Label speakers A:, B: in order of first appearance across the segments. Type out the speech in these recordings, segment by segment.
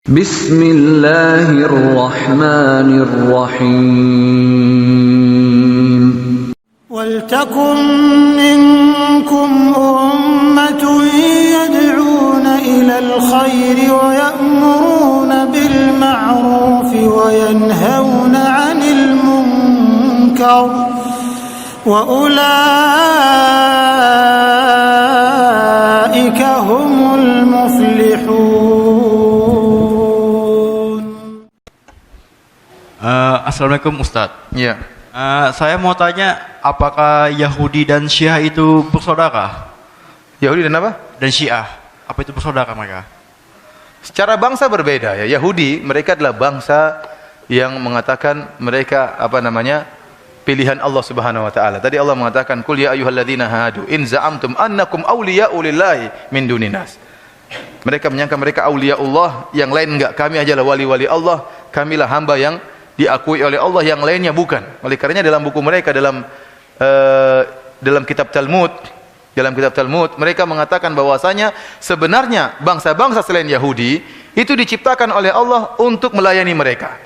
A: Bismillahirrahmanirrahim.
B: وَلْتَكُن مِّنكُمْ أُمَّةٌ يَدْعُونَ إِلَى الْخَيْرِ وَيَأْمُرُونَ بِالْمَعْرُوفِ وَيَنْهَوْنَ عَنِ الْمُنكَرِ وَأُولَٰئِكَ هُمُ الْمُفْلِحُونَ.
C: Assalamualaikum Ustadz.
D: Ya.
C: Saya mau tanya, apakah Yahudi dan Syiah itu bersaudara?
D: Yahudi dan apa?
C: Dan Syiah, apa itu bersaudara mereka?
D: Secara bangsa berbeda ya. Yahudi mereka adalah bangsa yang mengatakan mereka pilihan Allah Subhanahu wa taala. Tadi Allah mengatakan qul ya ayyuhalladzina hadu in za'amtum annakum awliya'u lillahi min duninas. Mereka menyangka mereka aulia Allah, yang lain enggak. Kami ajalah wali-wali Allah, kamilah hamba yang diakui oleh Allah, yang lainnya bukan. Oleh karenanya dalam buku mereka, dalam kitab Talmud, mereka mengatakan bahwasanya sebenarnya bangsa-bangsa selain Yahudi itu diciptakan oleh Allah untuk melayani mereka.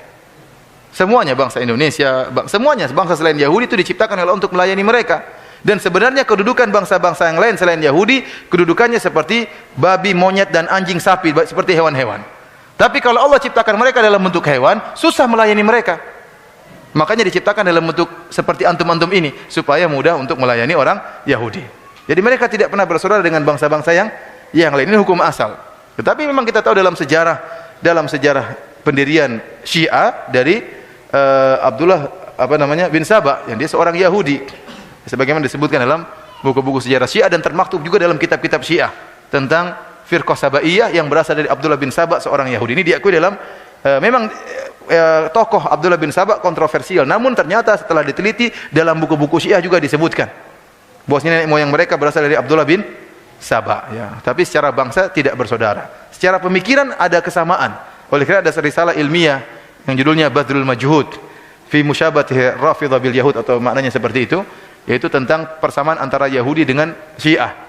D: Semuanya, bangsa Indonesia, semuanya bangsa selain Yahudi itu diciptakan oleh Allah untuk melayani mereka. Dan sebenarnya kedudukan bangsa-bangsa yang lain selain Yahudi, kedudukannya seperti babi, monyet dan anjing, sapi, seperti hewan-hewan. Tapi kalau Allah ciptakan mereka dalam bentuk hewan, susah melayani mereka. Makanya diciptakan dalam bentuk seperti antum-antum ini, supaya mudah untuk melayani orang Yahudi. Jadi mereka tidak pernah bersaudara dengan bangsa-bangsa yang lain. Ini hukum asal. Tetapi memang kita tahu dalam sejarah pendirian Syiah dari Abdullah bin Saba, yang dia seorang Yahudi. Sebagaimana disebutkan dalam buku-buku sejarah Syiah dan termaktub juga dalam kitab-kitab Syiah tentang Firqah Sabaiyah yang berasal dari Abdullah bin Saba, seorang Yahudi. Ini diakui dalam tokoh Abdullah bin Saba kontroversial, namun ternyata setelah diteliti dalam buku-buku Syiah juga disebutkan bahwasanya nenek moyang mereka berasal dari Abdullah bin Saba ya. Tapi secara bangsa tidak bersaudara. Secara pemikiran ada kesamaan. Oleh karena ada risalah ilmiah yang judulnya Badrul Majhud fi Musyabahati Rafidhah bil Yahud, atau maknanya seperti itu, yaitu tentang persamaan antara Yahudi dengan Syiah.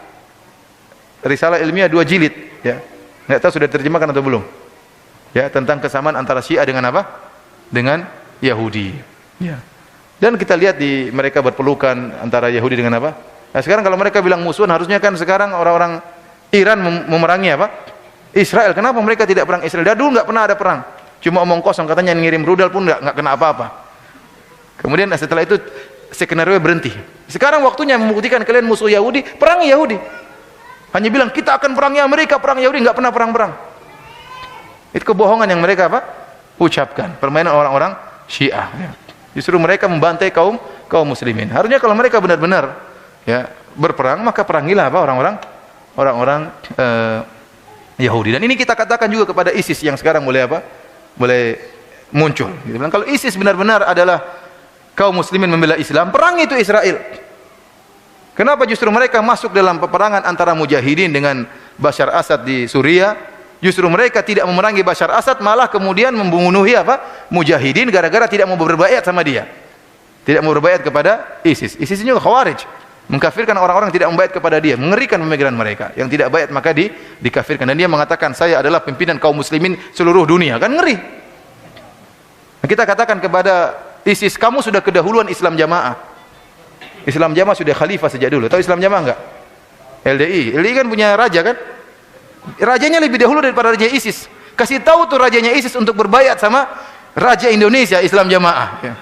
D: Risalah ilmiah 2 jilid ya. Enggak tahu sudah diterjemahkan atau belum. Ya, tentang kesamaan antara Syiah dengan apa? Dengan Yahudi. Ya. Dan kita lihat di mereka berpelukan antara Yahudi dengan apa? Nah, sekarang kalau mereka bilang musuhan, harusnya kan sekarang orang-orang Iran memerangi apa? Israel. Kenapa mereka tidak perang Israel? Dulu enggak pernah ada perang. Cuma omong kosong, katanya ngirim rudal pun enggak kena apa-apa. Kemudian setelah itu skenario berhenti. Sekarang waktunya membuktikan kalian musuh Yahudi, perangi Yahudi. Hanya bilang kita akan perangi Amerika, perang Yahudi, enggak pernah perang-perang. Itu kebohongan yang mereka ucapkan, permainan orang-orang Syiah ya. Justru mereka membantai kaum muslimin. Harusnya kalau mereka benar-benar ya berperang, maka perangilah orang-orang Yahudi. Dan ini kita katakan juga kepada ISIS yang sekarang mulai muncul. Gitu. Kalau ISIS benar-benar adalah kaum muslimin membela Islam, perangi itu Israel. Kenapa justru mereka masuk dalam peperangan antara mujahidin dengan Bashar Assad di Suriah? Justru mereka tidak memerangi Bashar Assad, malah kemudian membunuhi mujahidin gara-gara tidak mau berbaiat sama dia. Tidak mau berbaiat kepada ISIS. ISIS ini juga Khawarij, mengkafirkan orang-orang yang tidak membaiat kepada dia. Mengerikan pemikiran mereka. Yang tidak baiat maka dikafirkan. Dan dia mengatakan, saya adalah pimpinan kaum muslimin seluruh dunia. Kan ngeri. Kita katakan kepada ISIS, kamu sudah kedahuluan Islam Jamaah. Islam Jamaah sudah khalifah sejak dulu. Tahu Islam Jamaah enggak? LDI kan punya raja kan? Rajanya lebih dahulu daripada raja ISIS. Kasih tahu tuh rajanya ISIS untuk berbaiat sama raja Indonesia Islam Jamaah ya.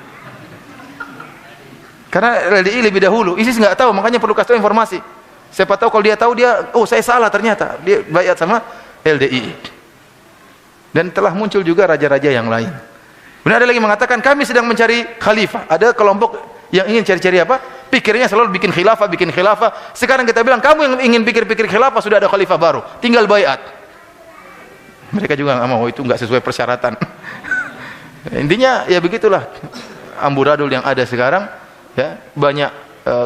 D: Karena LDI lebih dahulu, ISIS enggak tahu, makanya perlu kasih tahu informasi. Siapa tahu kalau dia tahu, oh saya salah, ternyata dia baiat sama LDI. Dan telah muncul juga raja-raja yang lain. Kemudian ada lagi mengatakan kami sedang mencari khalifah. Ada kelompok yang ingin cari-cari apa? Pikirnya selalu bikin khilafah. Sekarang kita bilang, kamu yang ingin pikir-pikir khilafah, sudah ada khalifah baru, tinggal baiat. Mereka juga nggak mau, itu nggak sesuai persyaratan. Intinya ya begitulah amburadul yang ada sekarang ya. Banyak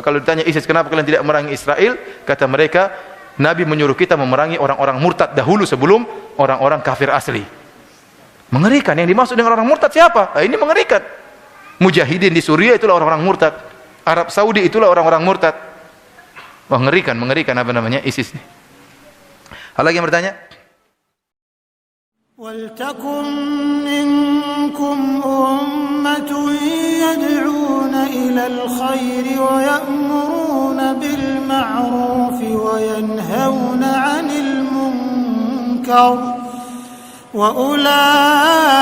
D: kalau ditanya ISIS kenapa kalian tidak memerangi Israel, kata mereka, Nabi menyuruh kita memerangi orang-orang murtad dahulu sebelum orang-orang kafir asli. Mengerikan. Yang dimaksud dengan orang murtad siapa? Ini mengerikan. Mujahidin di Suriah itulah orang-orang murtad. Arab Saudi itulah orang-orang murtad. Wah, mengerikan ISIS ini. Ada lagi yang bertanya?
B: ولتكن منكم أمة يدعون إلى الخير ويأمرون بالمعروف وينهون عن المنكر وأولئك